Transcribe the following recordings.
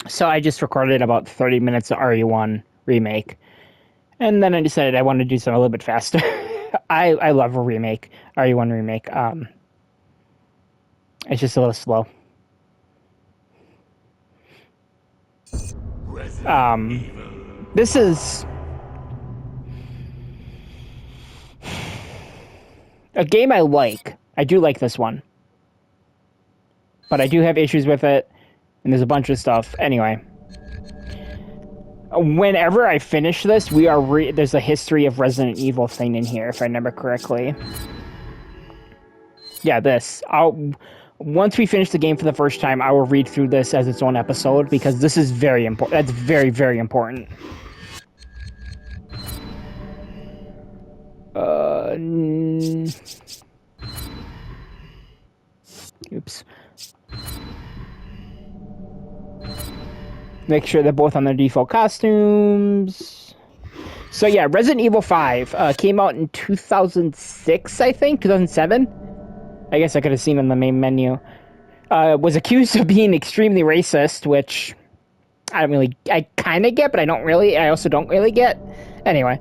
So I just recorded about 30 minutes of RE1 remake, and then I decided I wanted to do something a little bit faster. I love a remake, RE1 remake. It's just a little slow. This is a game I like. I do like this one, but I do have issues with it, and there's a bunch of stuff. Anyway, whenever I finish this, there's a history of Resident Evil thing in here, if I remember correctly. Yeah, this. Once we finish the game for the first time, I will read through this as its own episode, because this is very important. That's very, very important. Oops. Make sure they're both on their default costumes. So yeah, Resident Evil 5 came out in 2006, I think, 2007. I guess I could have seen in the main menu. Was accused of being extremely racist, which I kind of get, but I also don't really get. Anyway.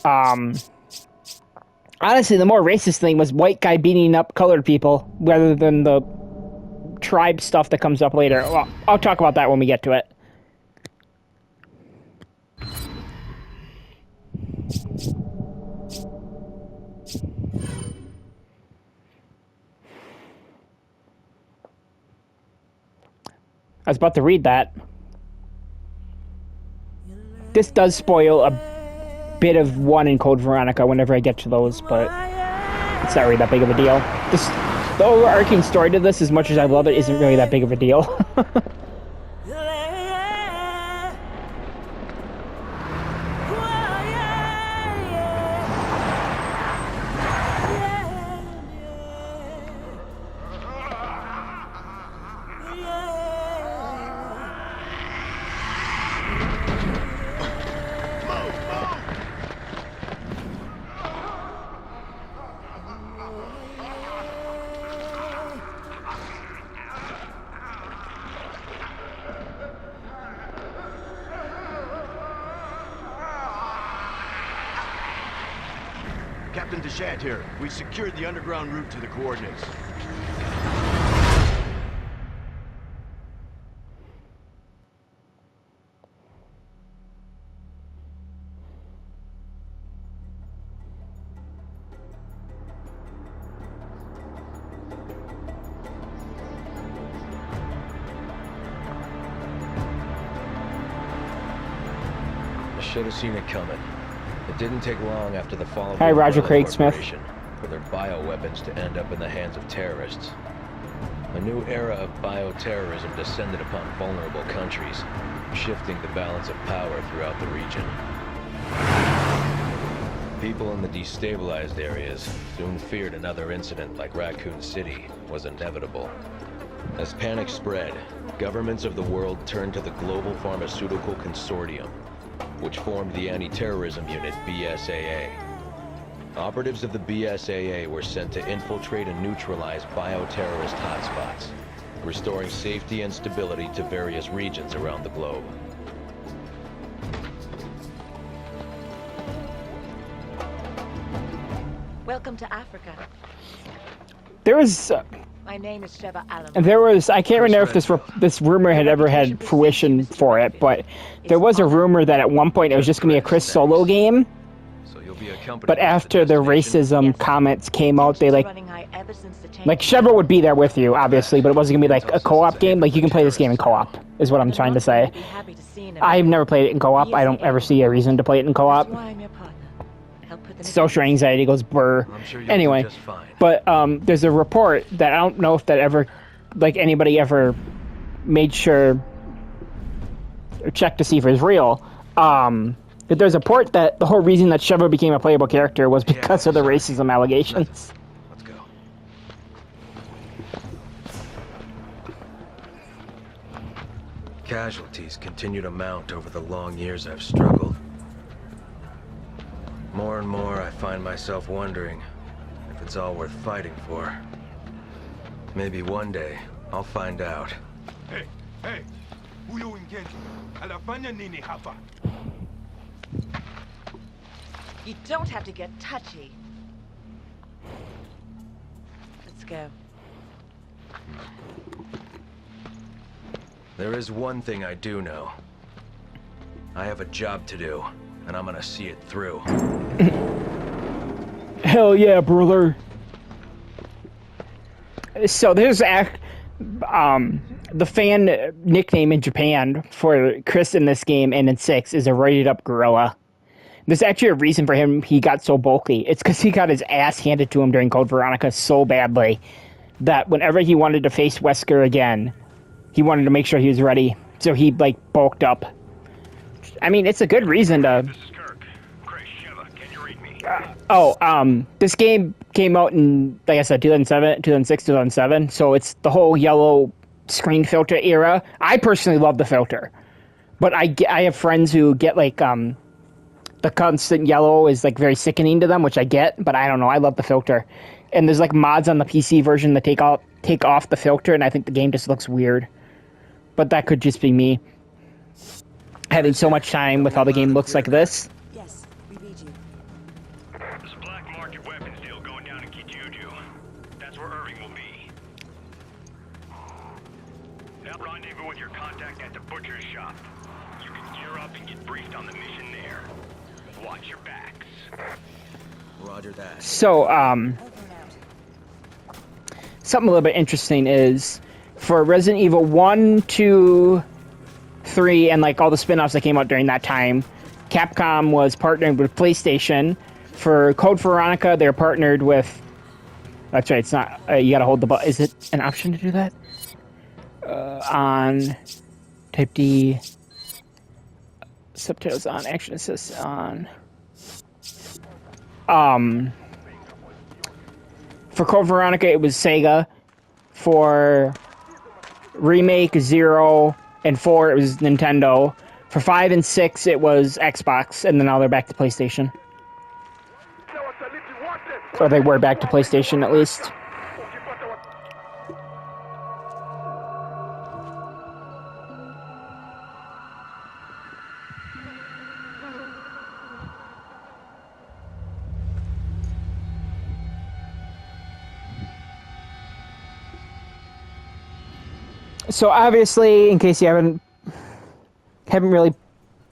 Honestly, the more racist thing was white guy beating up colored people, rather than the tribe stuff that comes up later. Well, I'll talk about that when we get to it. I was about to read that. This does spoil a bit of 1 in Code Veronica whenever I get to those, but it's not really that big of a deal. The overarching story to this, as much as I love it, isn't really that big of a deal. Captain Deshant here. We secured the underground route to the coordinates. I should have seen it coming. It didn't take long after the fall of Hi, the Roger Umbrella Craig Smith. Corporation for their bioweapons to end up in the hands of terrorists. A new era of bioterrorism descended upon vulnerable countries, shifting the balance of power throughout the region. People in the destabilized areas soon feared another incident like Raccoon City was inevitable. As panic spread, governments of the world turned to the Global Pharmaceutical Consortium, which formed the anti-terrorism unit BSAA. Operatives of the BSAA were sent to infiltrate and neutralize bioterrorist hotspots, restoring safety and stability to various regions around the globe. Welcome to Africa. There was... My name is Sheva Allen. I can't remember if this rumor had ever had fruition for it, but there was a rumor that at one point it was just going to be a Chris Solo game. But after the racism comments came out, they like Sheva would be there with you, obviously, but it wasn't going to be like a co-op game. Like, you can play this game in co-op, is what I'm trying to say. I've never played it in co-op. I don't ever see a reason to play it in co-op. Social anxiety goes burr. Anyway, but there's a report that I don't know if that ever, like, anybody ever made sure or checked to see if it was real. That there's a report that the whole reason that Sheva became a playable character was because of the racism allegations. Let's go. Casualties continue to mount over the long years I've struggled. More and more, I find myself wondering if it's all worth fighting for. Maybe one day, I'll find out Hey, hey! Huyo ingeni. Alafanya nini hapa? You don't have to get touchy. Let's go. There is one thing I do know. I have a job to do, and I'm gonna see it through. Hell yeah, brother. So there's the fan nickname in Japan for Chris in this game and in 6 is a rated up gorilla. There's actually a reason for him he got so bulky. It's because he got his ass handed to him during Code Veronica so badly that whenever he wanted to face Wesker again, he wanted to make sure he was ready. So he like bulked up. I mean, it's a good reason to. This is Kirk. Chris, Sheva, can you read me? This game came out in, like I said, 2007, 2006, 2007. So it's the whole yellow screen filter era. I personally love the filter, but I have friends who get like the constant yellow is like very sickening to them, which I get, but I don't know. I love the filter, and there's like mods on the PC version that take off the filter, and I think the game just looks weird. But that could just be me having so much time with how the game looks like this. Yes, we read you. There's a black market weapons deal going down in Kijuju. That's where Irving will be. Now rendezvous with your contact at the butcher's shop. You can gear up and get briefed on the mission there. Watch your backs. Roger that. So, Over and out. something a little bit interesting is for Resident Evil 1, 2, 3, and like all the spin-offs that came out during that time, Capcom was partnered with PlayStation. For Code Veronica, they're partnered with... That's right, it's not... you gotta hold the button. Is it an option to do that? On... Type D... Subtitles on, action assist on... For Code Veronica, it was Sega. For Remake 0 and 4, it was Nintendo. For 5 and 6, it was Xbox, and then now they're back to PlayStation. Or they were back to PlayStation, at least. So obviously, in case you haven't really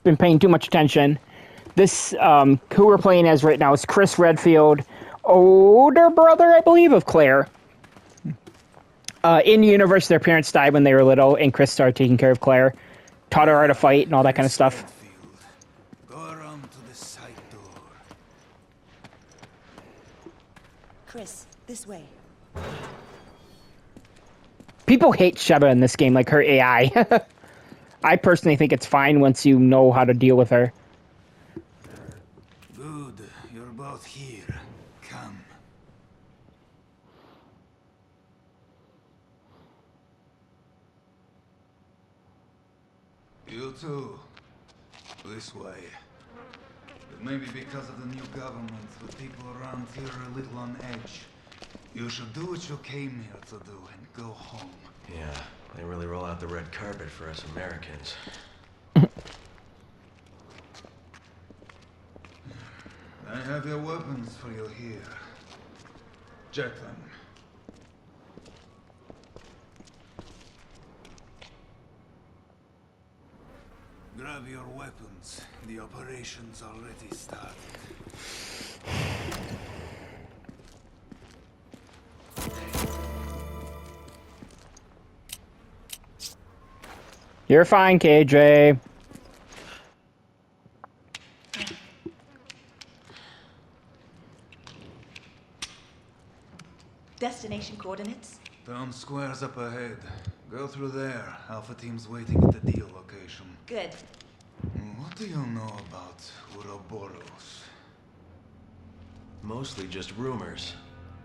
been paying too much attention, this who we're playing as right now is Chris Redfield, older brother, I believe, of Claire. In the universe, their parents died when they were little, and Chris started taking care of Claire, taught her how to fight and all that kind of stuff. Go around to the side door. Chris, this way. People hate Sheva in this game, like her AI. I personally think it's fine once you know how to deal with her. Good, you're both here. Come. You too. This way. It may be because of the new government, but people around here are a little on edge. You should do what you came here to do and go home. Yeah, they really roll out the red carpet for us Americans. I have your weapons for you here. Check them. Grab your weapons. The operation's already started. You're fine, KJ. Destination coordinates? Town square's up ahead. Go through there. Alpha team's waiting at the deal location. Good. What do you know about Ouroboros? Mostly just rumors.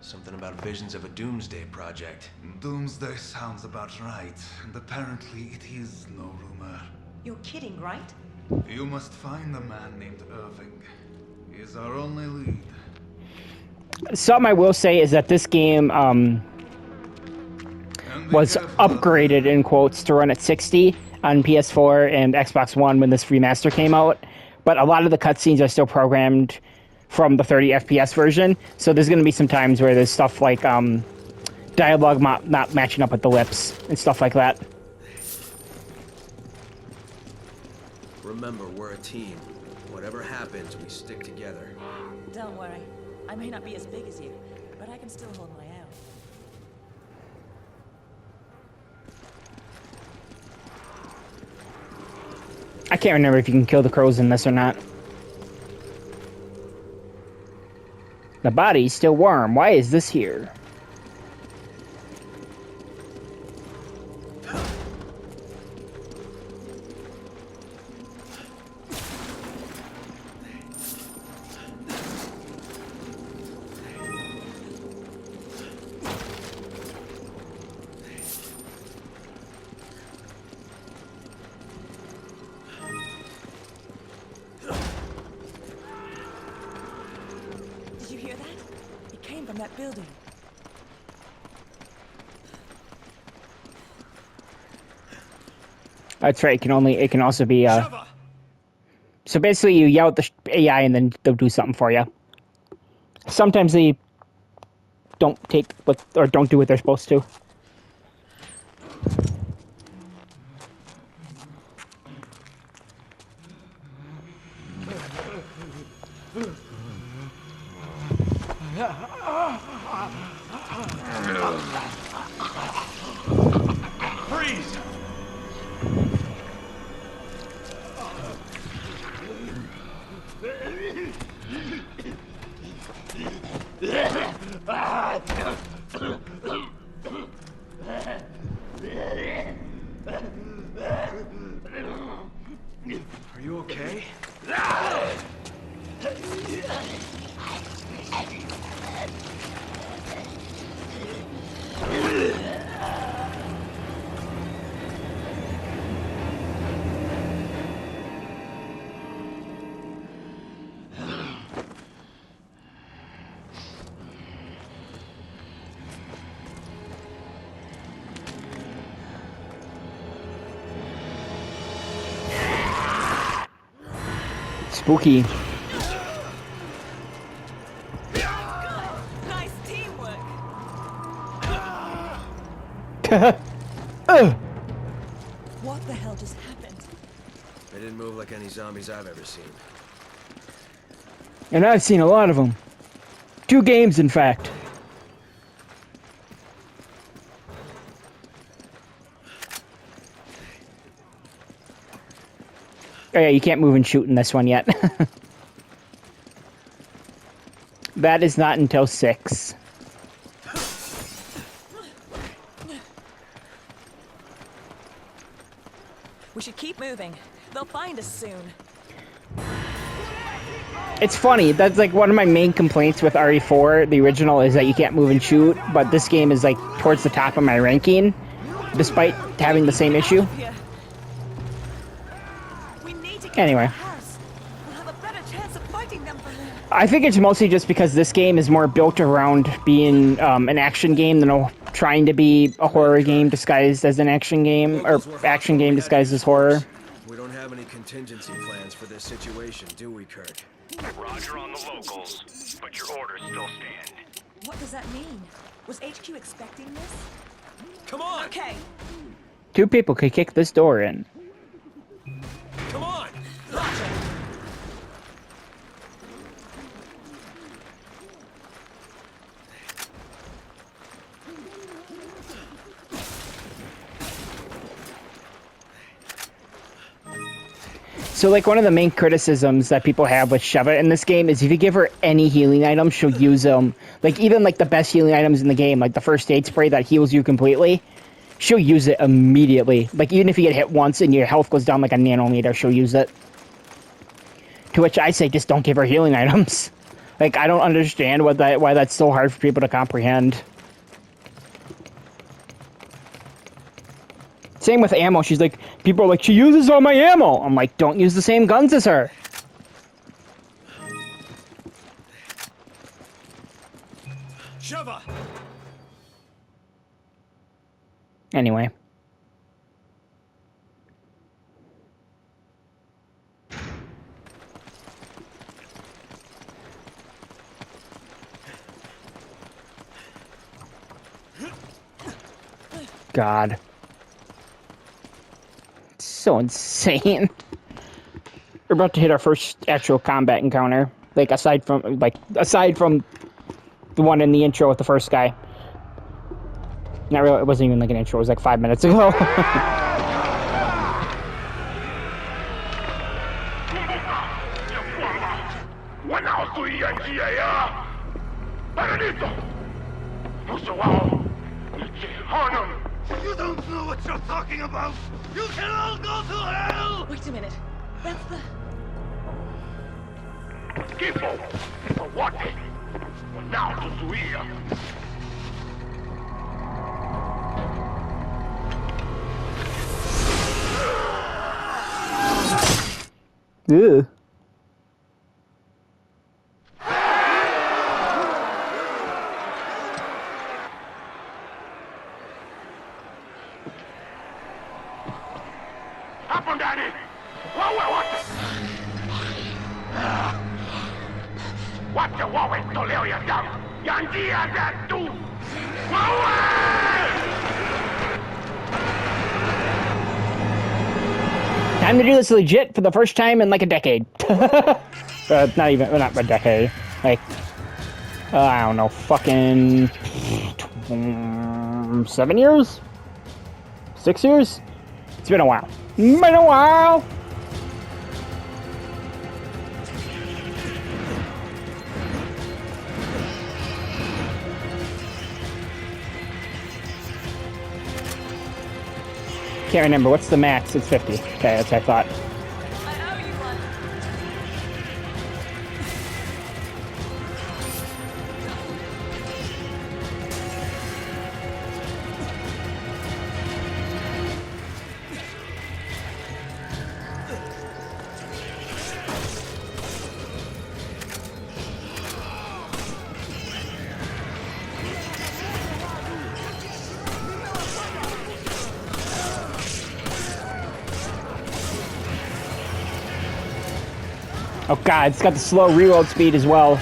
Something about visions of a doomsday project. Doomsday sounds about right, and apparently it is no rumor. You're kidding, right? You must find a man named Irving. He is our only lead. Something I will say is that this game, And was upgraded in quotes to run at 60 on PS4 and Xbox One when this remaster came out. But a lot of the cutscenes are still programmed from the 30 FPS version. So there's going to be some times where there's stuff like dialogue not matching up with the lips and stuff like that. Remember, we're a team. Whatever happens, we stick together. Don't worry. I may not be as big as you, but I can still hold my own. I can't remember if you can kill the crows in this or not. The body's still warm. Why is this here? Did you hear that? It came from that building. That's right. It can also be. So basically, you yell at the AI and then they'll do something for you. Sometimes they don't don't do what they're supposed to. Freeze! Are you okay? Spooky. Nice teamwork. What the hell just happened? They didn't move like any zombies I've ever seen. And I've seen a lot of them. 2 games, in fact. Oh yeah, you can't move and shoot in this one yet. That is not until 6. We should keep moving. They'll find us soon. It's funny, that's like one of my main complaints with RE4, the original, is that you can't move and shoot, but this game is like towards the top of my ranking, despite having the same issue. We need to get Anyway. to the house. We'll have a better chance of fighting them from there. I think it's mostly just because this game is more built around being an action game than trying to be a horror game disguised as an action game, or action game disguised as horror. We don't have any contingency plans for this situation, do we, Kirk? Roger on the locals, but your orders still stand. What does that mean? Was HQ expecting this? Come on! Okay. 2 people could kick this door in. Come on! So, like, one of the main criticisms that people have with Sheva in this game is if you give her any healing items, she'll use them. Like, even, like, the best healing items in the game, like the first aid spray that heals you completely, she'll use it immediately. Like, even if you get hit once and your health goes down like a nanometer, she'll use it. To which I say, just don't give her healing items. Like, I don't understand why that's so hard for people to comprehend. Same with ammo. She's like, people are like, she uses all my ammo. I'm like, don't use the same guns as her. Sheva! Anyway. God. It's so insane. We're about to hit our first actual combat encounter. Like, aside from the one in the intro with the first guy. Not really, it wasn't even like an intro, it was like 5 minutes ago. You don't know what you're talking about! You can all go to hell! Wait a minute. That's the... Schifo! What? Now to Zuia! Ew. Happen, Daddy! What? What the Huawei Toleo ya dam? Yanjia that too! Time to do this legit for the first time in like a decade. Not a decade. Like, I don't know, fucking 7 years? 6 years? It's been a while. Can't remember. What's the max? It's 50. Okay, that's what I thought. I owe you one. Oh god, it's got the slow reload speed as well.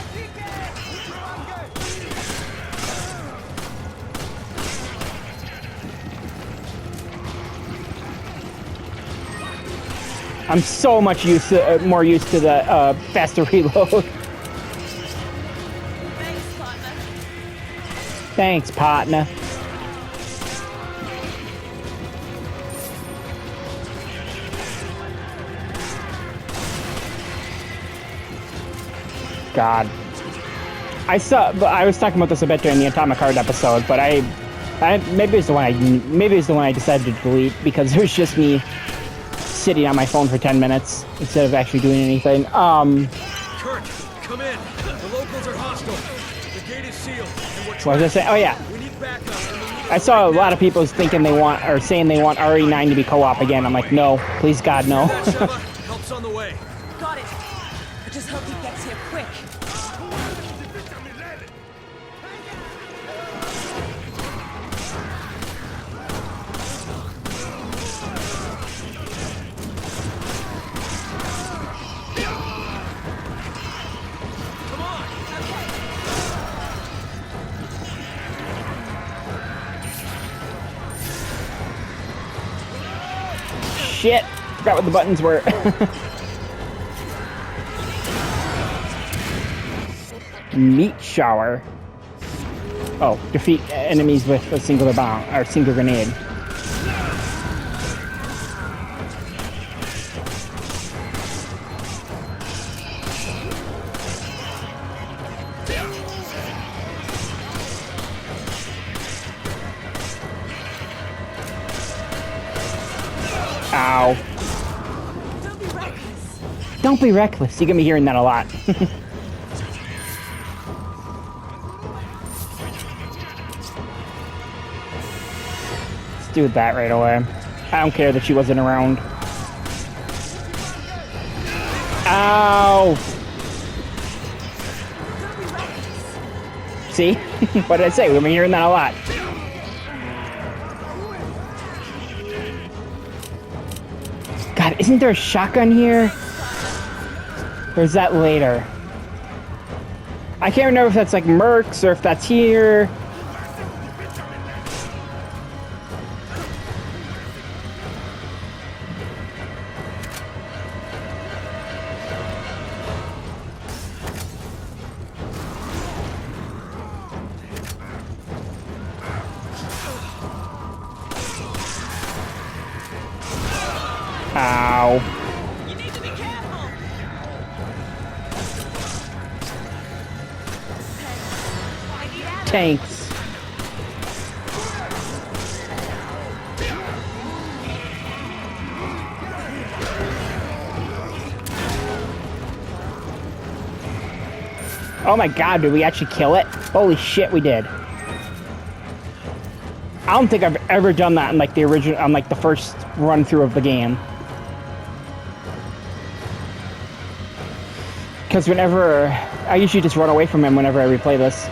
I'm so much more used to the faster reload. Thanks, partner. Thanks, partner. God. I was talking about this a bit during the Atomic Heart episode, but maybe it's the one I decided to delete because it was just me sitting on my phone for 10 minutes instead of actually doing anything. Kirk, come in. The locals are hostile. The gate is sealed. What was I saying? Oh yeah. We need backup. I saw a lot of people saying they want RE9 to be co-op again. I'm like, no, please God, no. Help's on the way. Got it. I just hope he gets here quick. Shit! Forgot what the buttons were. Meat shower. Oh, defeat enemies with a singular bomb or single grenade. Ow. Don't be reckless. Don't be reckless. You're gonna be hearing that a lot. Let's do that right away. I don't care that she wasn't around. Ow! See? What did I say? We've been hearing that a lot. God, isn't there a shotgun here? Or is that later? I can't remember if that's like Mercs or if that's here. Ow. You need to be careful. Tanks. Oh my god, did we actually kill it? Holy shit, we did. I don't think I've ever done that in like the original, on like the first run through of the game. Because whenever, I usually just run away from him whenever I replay this.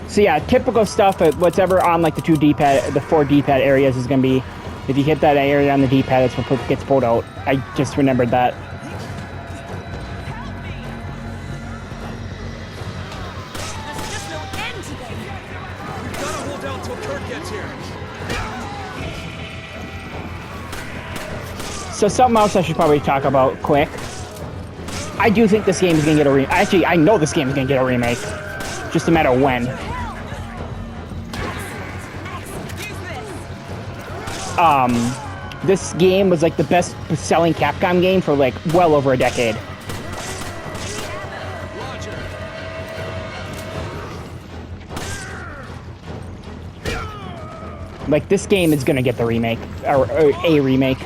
So yeah, typical stuff, whatever on like the 2 D-pad, the 4 D-pad areas is going to be, if you hit that area on the D-pad, it's what gets pulled out. I just remembered that. There's just no end to them. Gotta hold out till Kurt gets here. So something else I should probably talk about quick. I do think this game is going to get a remake. Actually, I know this game is going to get a remake. Just a matter of when. This game was like the best selling Capcom game for like well over a decade. Like this game is gonna get the remake, or a remake.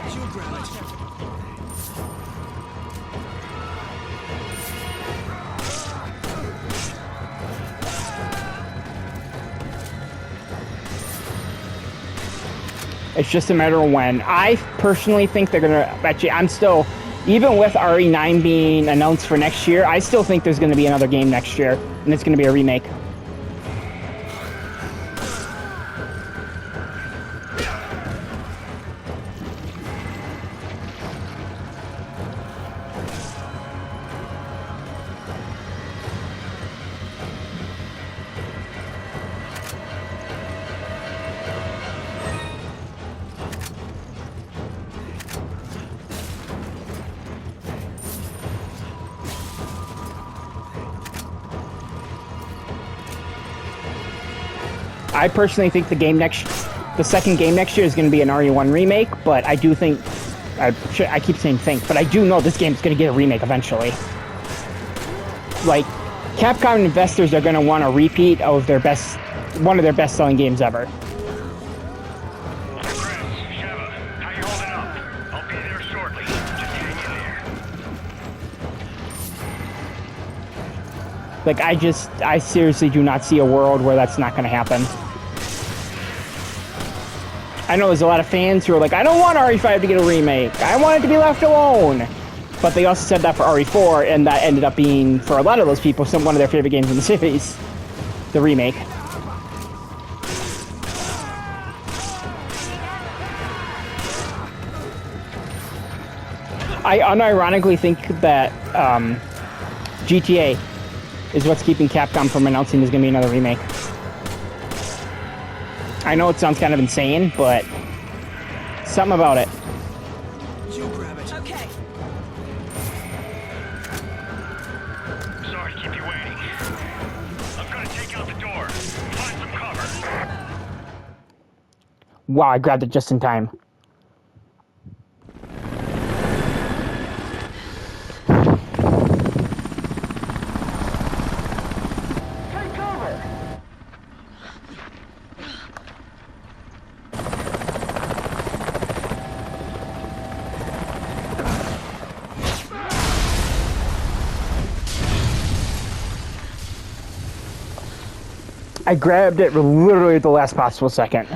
It's just a matter of when. I personally think they're gonna, actually, I'm still, even with RE9 being announced for next year, I still think there's gonna be another game next year, and it's gonna be a remake. I personally think the second game next year is going to be an RE1 remake, but I do think, I keep saying think, but I do know this game is going to get a remake eventually. Like, Capcom investors are going to want a repeat of one of their best-selling games ever. Chris, Sheva, how you holding up? I'll be there shortly. Just hang in there. Like, I seriously do not see a world where that's not going to happen. I know there's a lot of fans who are like, I don't want RE5 to get a remake. I want it to be left alone. But they also said that for RE4, and that ended up being, for a lot of those people, one of their favorite games in the series. The remake. I unironically think that GTA is what's keeping Capcom from announcing there's going to be another remake. I know it sounds kind of insane, but something about it. You grab it. Okay. Sorry to keep you waiting. I'm gonna take out the door. Find some cover. Wow, I grabbed it just in time. I grabbed it literally at the last possible second.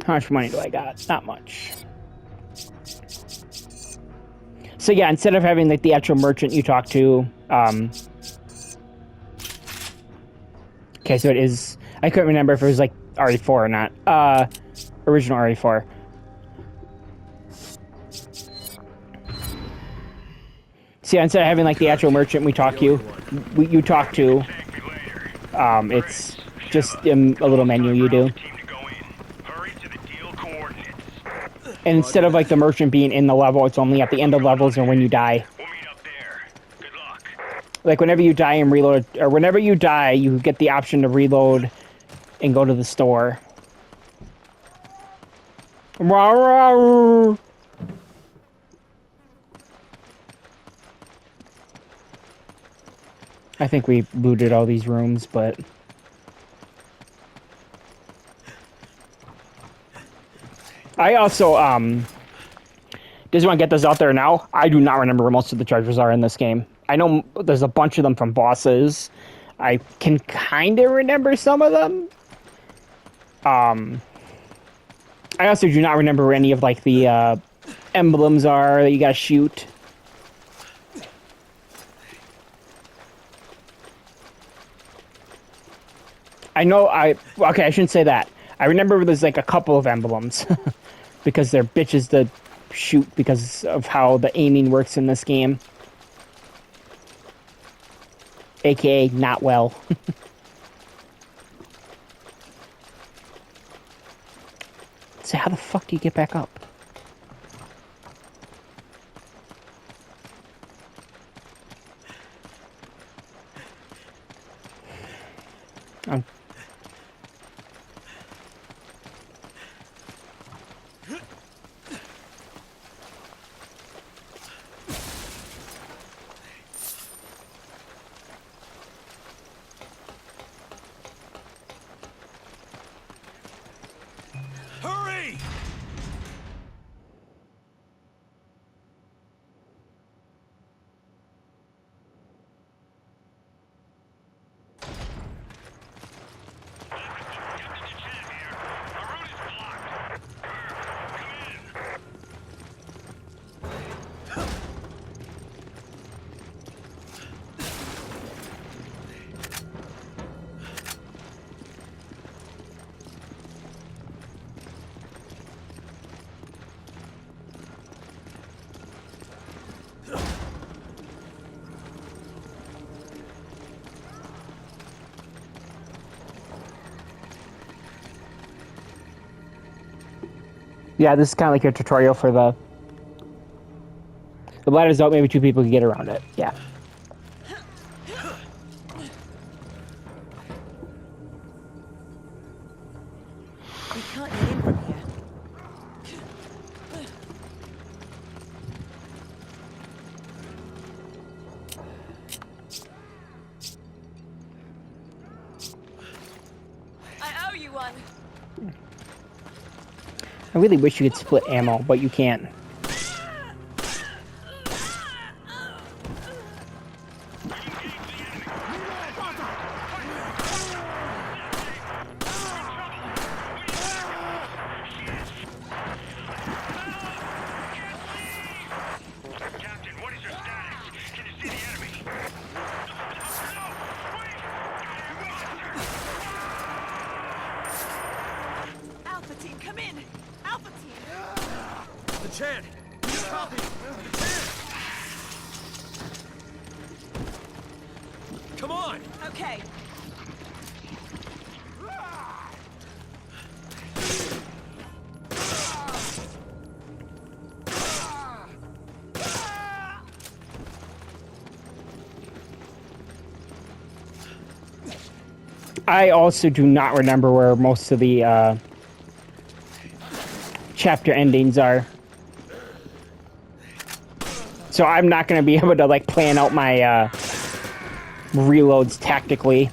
How much money do I got? Not much. So yeah, instead of having like the actual merchant you talk to, okay, so it is. I couldn't remember if it was like RE4 or not. Original RE4. See, instead of having like the actual merchant you talk to, it's just a little menu you do. And instead of like the merchant being in the level, it's only at the end of levels or when you die. Like whenever you die and reload, or whenever you die, you get the option to reload and go to the store. I think we looted all these rooms, but... I also, just want to get this out there now. I do not remember where most of the treasures are in this game. I know there's a bunch of them from bosses. I can kind of remember some of them. I also do not remember where any of, like, the, emblems are that you gotta shoot. Okay, I shouldn't say that. I remember there's, like, a couple of emblems. Because they're bitches to shoot because of how the aiming works in this game. AKA, not well. So how the fuck do you get back up? Hurry! Yeah, this is kind of like your tutorial for the ladder's out, maybe two people can get around it. Yeah. We can't get in from here. I owe you one. I really wish you could split ammo, but you can't. Captain, what is your status? Can you see the enemy? Alpha team, come in. Alpha team. The Chan! Copy! The Chan! Come on! Okay. I also do not remember where most of the chapter endings are. So I'm not going to be able to like plan out my reloads tactically.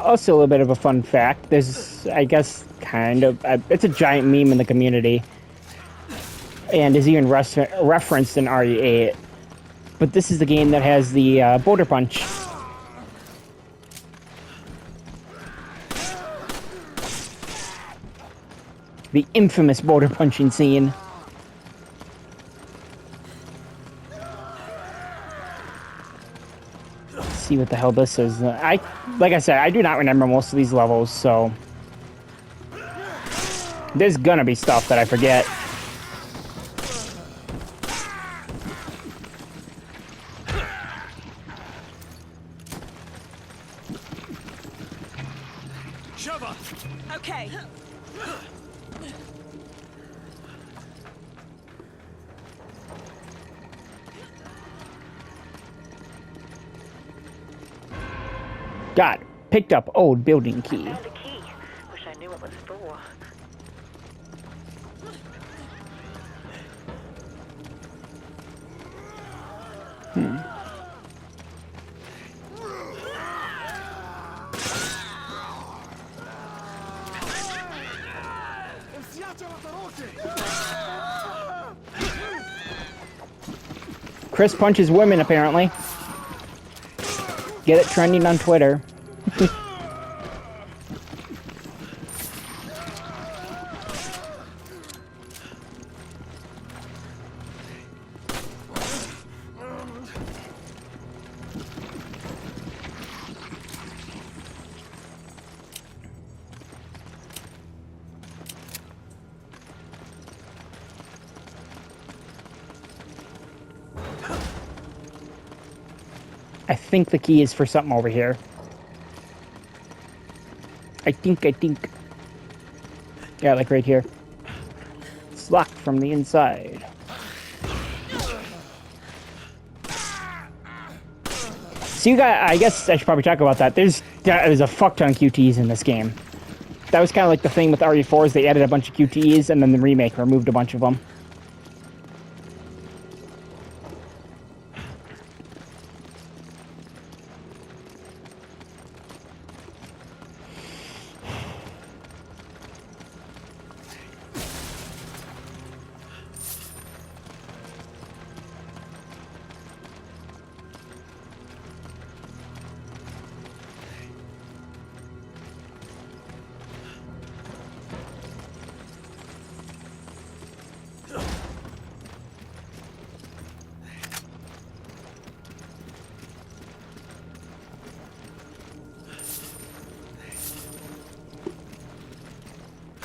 Also, a little bit of a fun fact. There's, I guess, kind of... it's a giant meme in the community. And is even referenced in RE8. But this is the game that has the Boulder Punch. The infamous boulder punching scene. Let's see what the hell this is. Like I said, I do not remember most of these levels, so there's gonna be stuff that I forget. Okay. Got picked up old building key. Found the key. Wish I knew what it was for. Chris punches women, apparently. Get it trending on Twitter. I think the key is for something over here. I think. Yeah, like right here. It's locked from the inside. So you got, I guess I should probably talk about that. There's a fuck ton of QTEs in this game. That was kind of like the thing with RE4 is they added a bunch of QTEs and then the remake removed a bunch of them.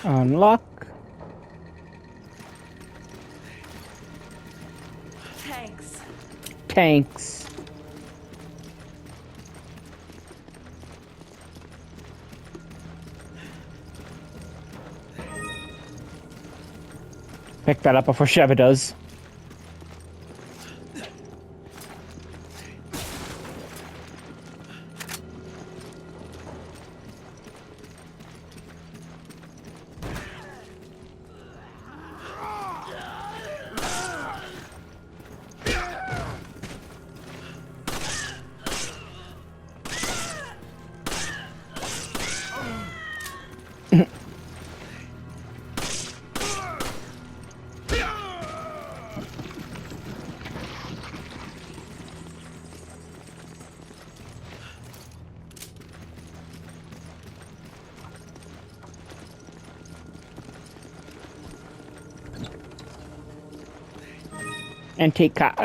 Unlock. Tanks. Pick that up before Sheva does. And take cock.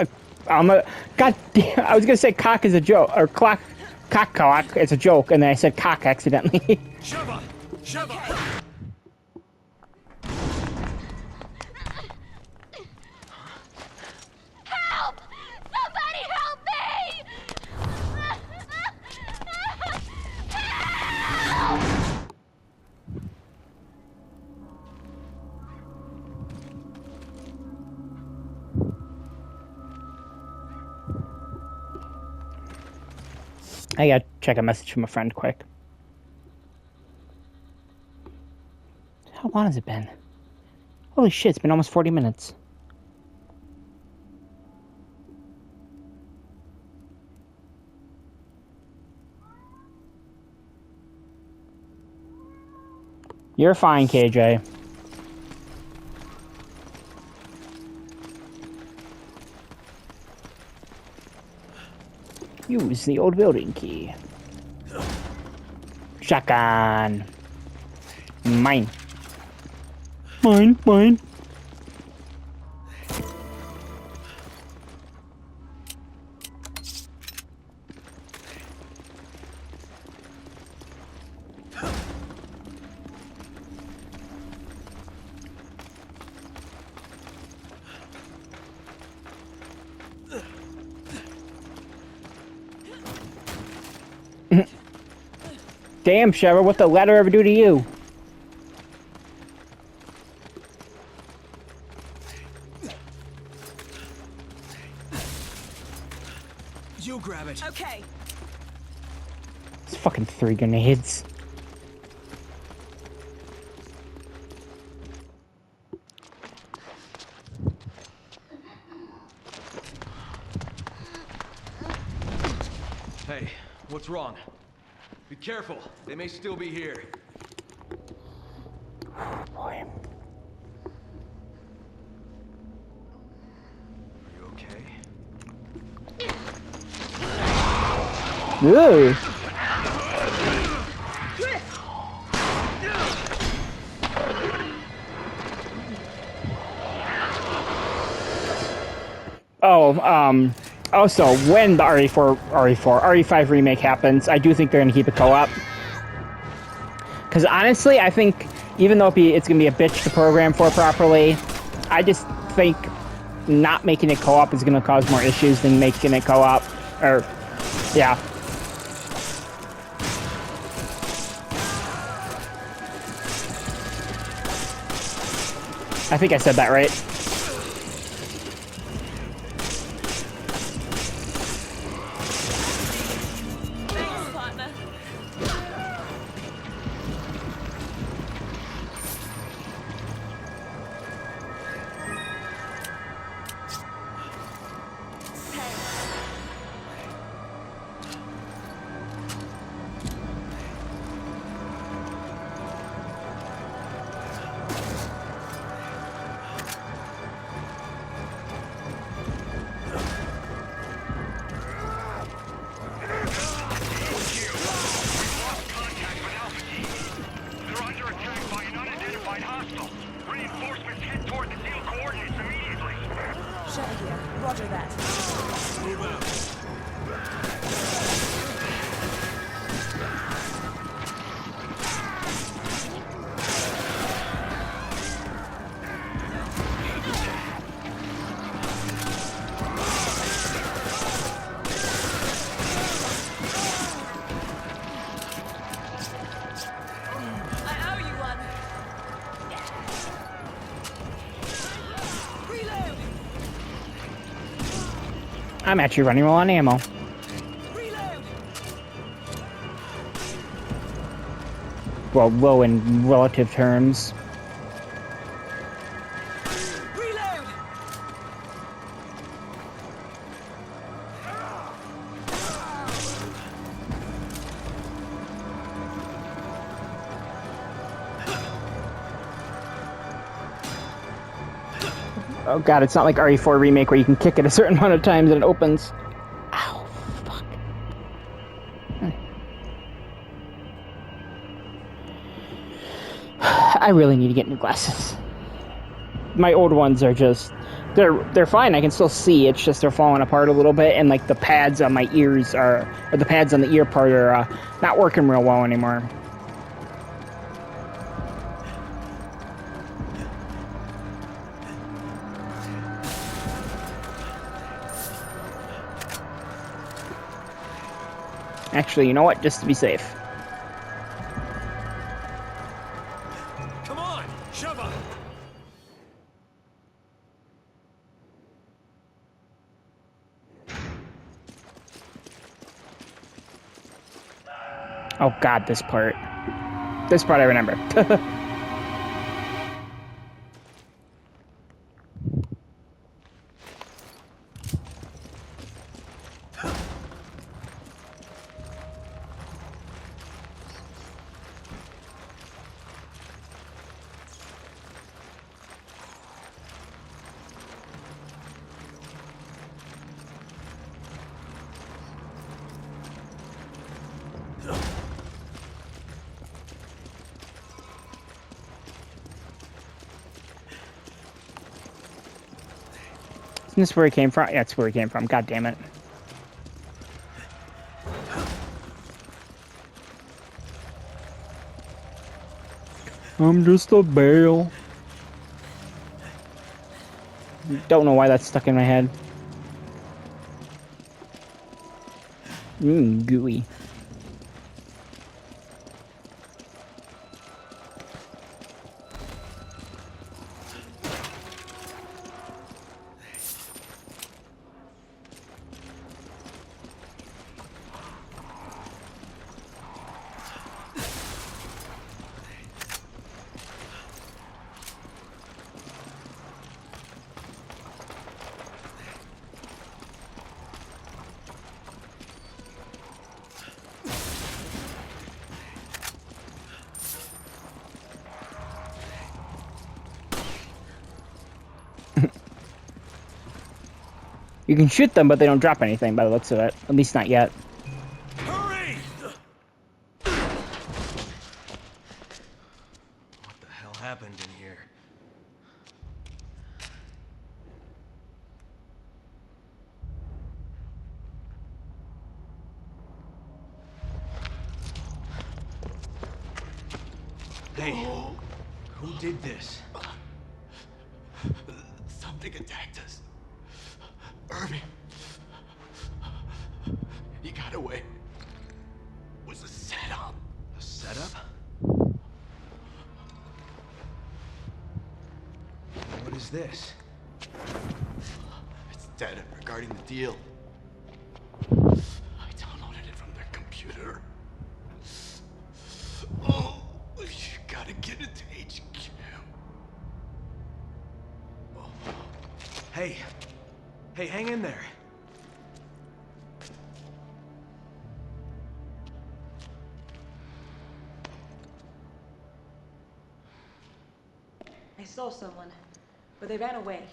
God damn, I was gonna say cock is a joke, or cock. It's a joke, and then I said cock accidentally. Sheva! Help! Somebody help me! I gotta check a message from a friend quick. How long has it been? Holy shit, it's been almost 40 minutes. You're fine, KJ. Use the old building key. Shotgun. Mine. Mine, mine. Damn, Sheva, what the ladder ever do to you? You grab it. Okay. It's fucking 3 grenades. Hey, what's wrong? Be careful. They may still be here. Boy. Are you okay? Ooh. Also, when the RE5 remake happens, I do think they're gonna keep it co-op. Because honestly, I think even though it's gonna be a bitch to program for properly, I just think not making it co-op is gonna cause more issues than making it co-op. Or, yeah. I think I said that right. Roger that. Move out. I'm actually running low on ammo. Well, low in relative terms. Oh god, it's not like RE4 Remake where you can kick it a certain amount of times and it opens. Ow, fuck. I really need to get new glasses. My old ones are just... They're fine, I can still see, it's just they're falling apart a little bit, and like the pads on my ears or the pads on the ear part are not working real well anymore. Actually, you know what? Just to be safe. Come on, Sheva! Oh god, this part. This part I remember. Isn't this where he came from? Yeah, that's where he came from. God damn it. I'm just a bale. Don't know why that's stuck in my head. Gooey. You can shoot them, but they don't drop anything by the looks of it. At least not yet. Hurry! What the hell happened in here? Hey, who did this? Something attacked us. Irving. He got away. It was a setup. A setup? What is this? It's data regarding the deal. I downloaded it from their computer. Oh, you gotta get it to HQ. Hey. Hey, hang in there. I saw someone, but they ran away.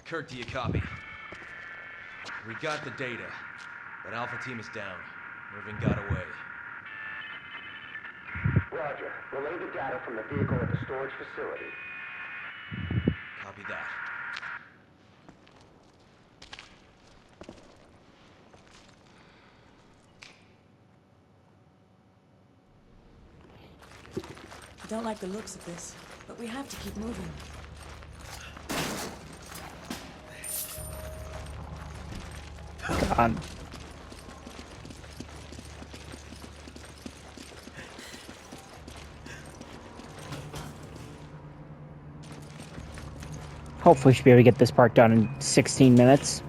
Kirk, do you copy? We got the data, but Alpha Team is down. Irving got away. Roger. Relay the data from the vehicle at the storage facility. Copy that. I don't like the looks of this, but we have to keep moving. God. Hopefully, we should be able to get this part done in 16 minutes.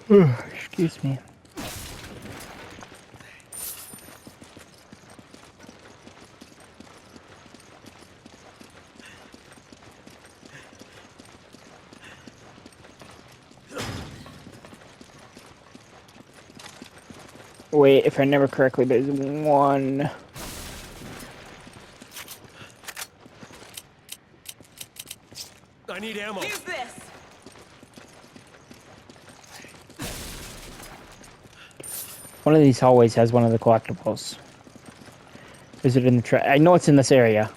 Excuse me. Wait, if I remember correctly, there's one. I need ammo. Use this! One of these hallways has one of the collectibles. Is it in the I know it's in this area.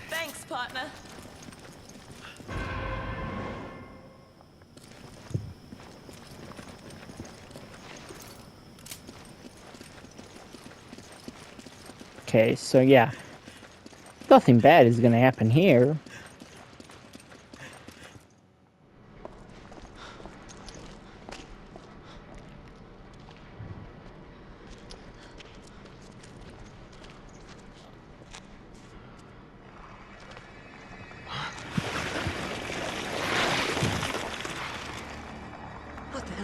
Thanks, partner. Okay, so yeah. Nothing bad is gonna happen here.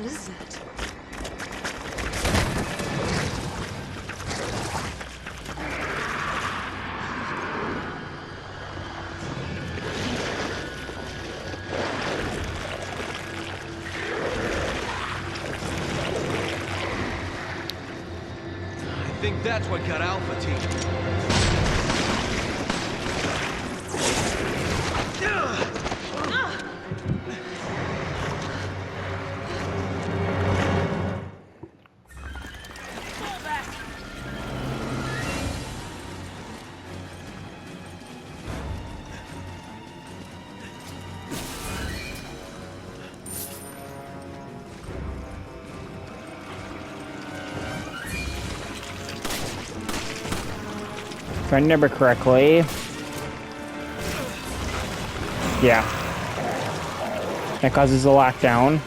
What is that? I think that's what got Alpha Team. If I remember correctly. Yeah. That causes a lockdown.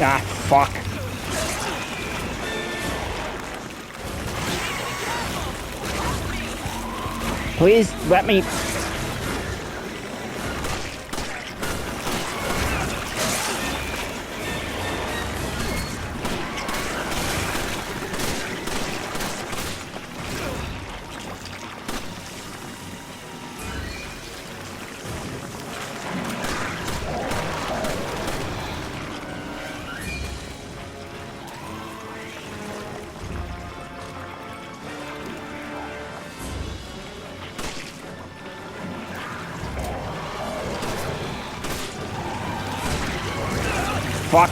Ah, fuck. Please let me. Fuck.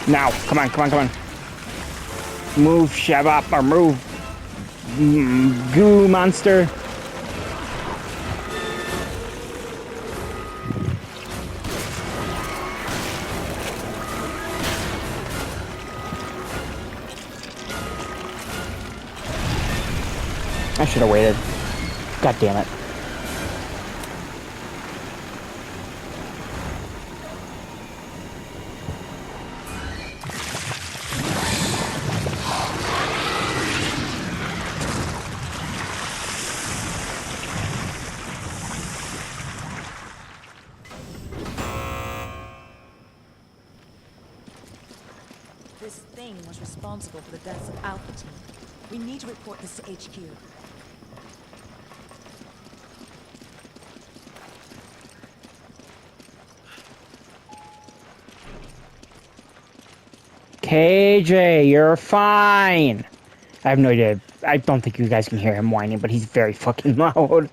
Now, come on, come on, come on. Move, shove up, or move. Goo monster. I should have waited. God damn it. This thing was responsible for the deaths of Alpha Team. We need to report this to HQ. KJ, you're fine. I have no idea. I don't think you guys can hear him whining, but he's very fucking loud.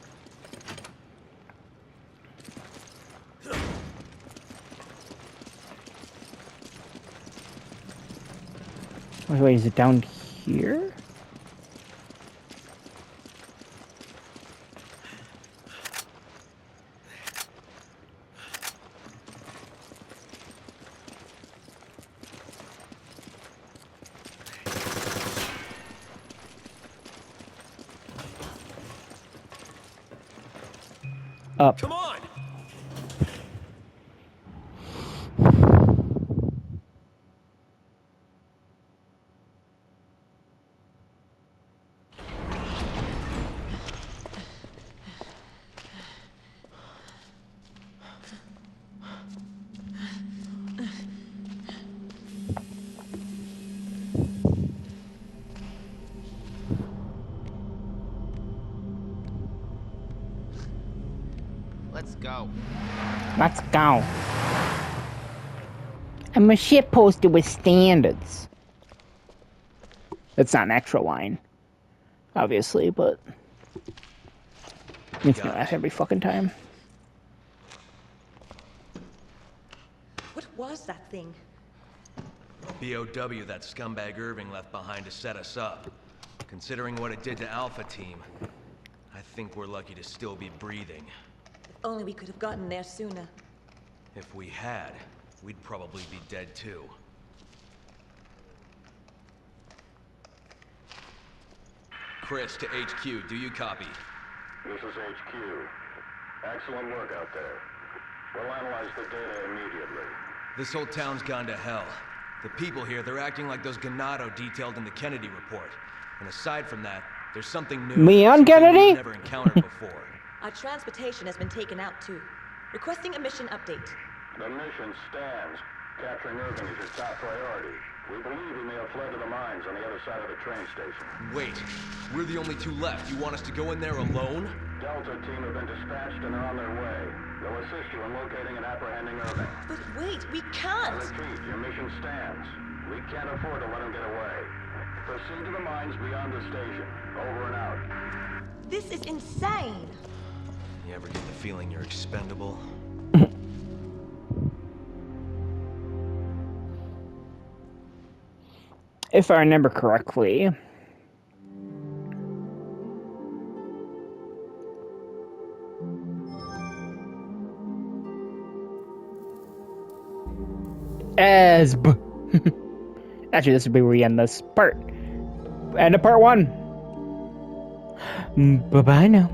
Wait, is it down here? Up. Come on! Let's go. Let's go. I'm a shit poster with standards. That's not an extra line. obviously, but it's gonna last every fucking time. What was that thing? BOW that scumbag Irving left behind to set us up. Considering what it did to Alpha Team, I think we're lucky to still be breathing. If only we could have gotten there sooner. If we had, we'd probably be dead too. Chris to HQ, do you copy? This is HQ. Excellent work out there. We'll analyze the data immediately. This whole town's gone to hell. The people here, they're acting like those Ganado detailed in the Kennedy report. And aside from that, there's something new. Leon Kennedy? We've never encountered before. Our transportation has been taken out too. Requesting a mission update. The mission stands. Capturing Irving is your top priority. We believe he may have fled to the mines on the other side of the train station. Wait, we're the only two left. You want us to go in there alone? Delta team have been dispatched and are on their way. They'll assist you in locating and apprehending Irving. But wait, we I can't! repeat, your mission stands. We can't afford to let him get away. Proceed to the mines beyond the station. Over and out. This is insane! You ever get the feeling you're expendable? If I remember correctly, Asb. Actually, this would be where we end this part. End of part 1. Bye-bye now.